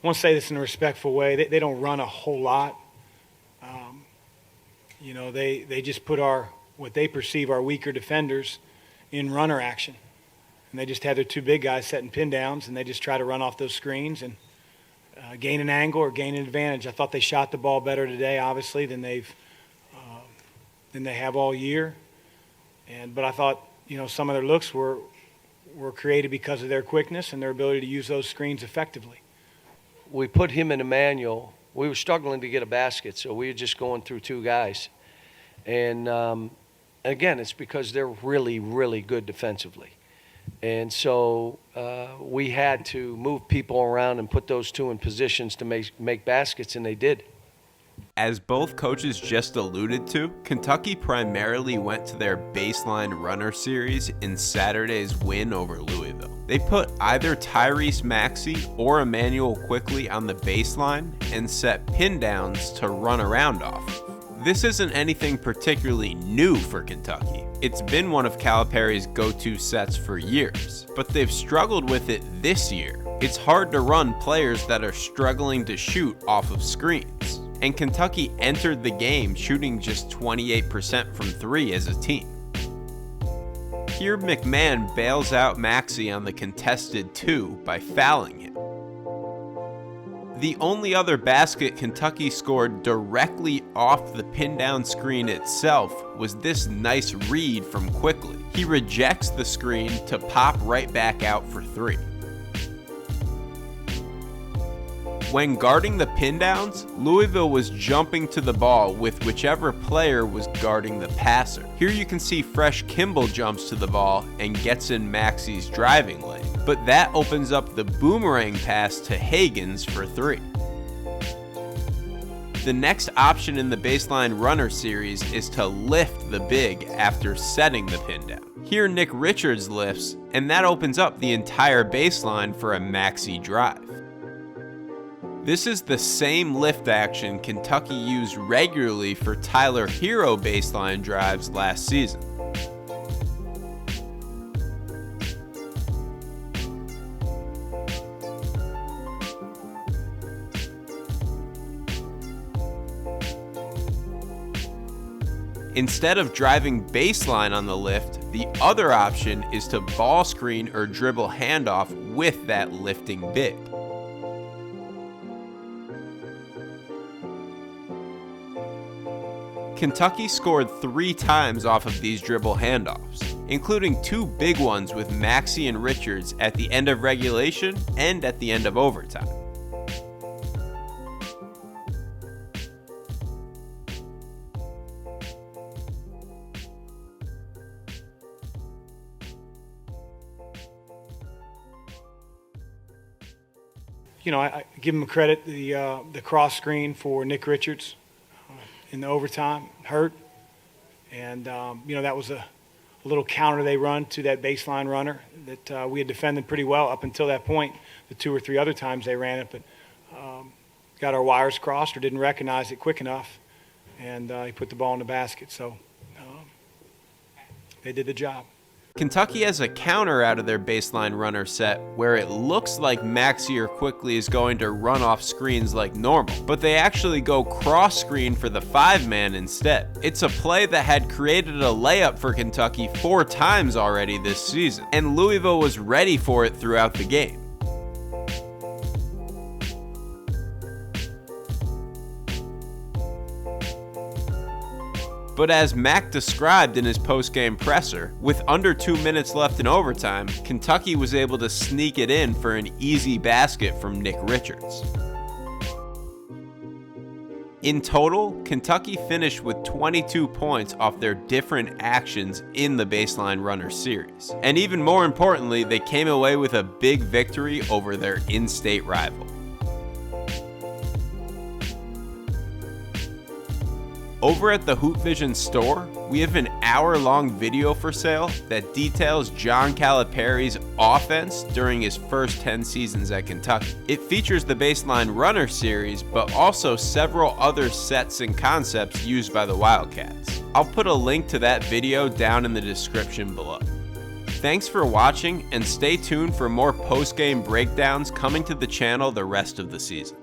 want to say this in a respectful way. They don't run a whole lot. They just put what they perceive our weaker defenders in runner action. And they just have their two big guys setting pin downs, and they just try to run off those screens and gain an angle or gain an advantage. I thought they shot the ball better today, obviously, than they have all year. But I thought, some of their looks were created because of their quickness and their ability to use those screens effectively. We put him in Emmanuel. We were struggling to get a basket, so we were just going through two guys. And again, it's because they're really, really good defensively. And so we had to move people around and put those two in positions to make baskets, and they did. As both coaches just alluded to, Kentucky primarily went to their baseline runner series in Saturday's win over Louisville. They put either Tyrese Maxey or Emmanuel Quickley on the baseline and set pin downs to run around off. This isn't anything particularly new for Kentucky. It's been one of Calipari's go-to sets for years, but they've struggled with it this year. It's hard to run players that are struggling to shoot off of screens. And Kentucky entered the game shooting just 28% from three as a team. Here McMahon bails out Maxey on the contested two by fouling him. The only other basket Kentucky scored directly off the pin down screen itself was this nice read from Quickley. He rejects the screen to pop right back out for three. When guarding the pin downs, Louisville was jumping to the ball with whichever player was guarding the passer. Here you can see Fresh Kimball jumps to the ball and gets in Maxey's driving lane, but that opens up the boomerang pass to Hagans for three. The next option in the baseline runner series is to lift the big after setting the pin down. Here Nick Richards lifts, and that opens up the entire baseline for a Maxey drive. This is the same lift action Kentucky used regularly for Tyler Hero baseline drives last season. Instead of driving baseline on the lift, the other option is to ball screen or dribble handoff with that lifting big. Kentucky scored 3 times off of these dribble handoffs, including 2 big ones with Maxey and Richards at the end of regulation and at the end of overtime. I give him credit, the cross screen for Nick Richards in the overtime hurt. And, that was a little counter they run to that baseline runner that we had defended pretty well up until that point, the 2 or 3 other times they ran it, but got our wires crossed or didn't recognize it quick enough, and he put the ball in the basket. So they did the job. Kentucky has a counter out of their baseline runner set where it looks like Maxey or Quickley is going to run off screens like normal, but they actually go cross screen for the 5-man instead. It's a play that had created a layup for Kentucky 4 times already this season, and Louisville was ready for it throughout the game. But as Mac described in his post-game presser, with under 2 minutes left in overtime, Kentucky was able to sneak it in for an easy basket from Nick Richards. In total, Kentucky finished with 22 points off their different actions in the baseline runner series. And even more importantly, they came away with a big victory over their in-state rival. Over at the Hoop Vision store, we have an hour-long video for sale that details John Calipari's offense during his first 10 seasons at Kentucky. It features the baseline runner series, but also several other sets and concepts used by the Wildcats. I'll put a link to that video down in the description below. Thanks for watching, and stay tuned for more post-game breakdowns coming to the channel the rest of the season.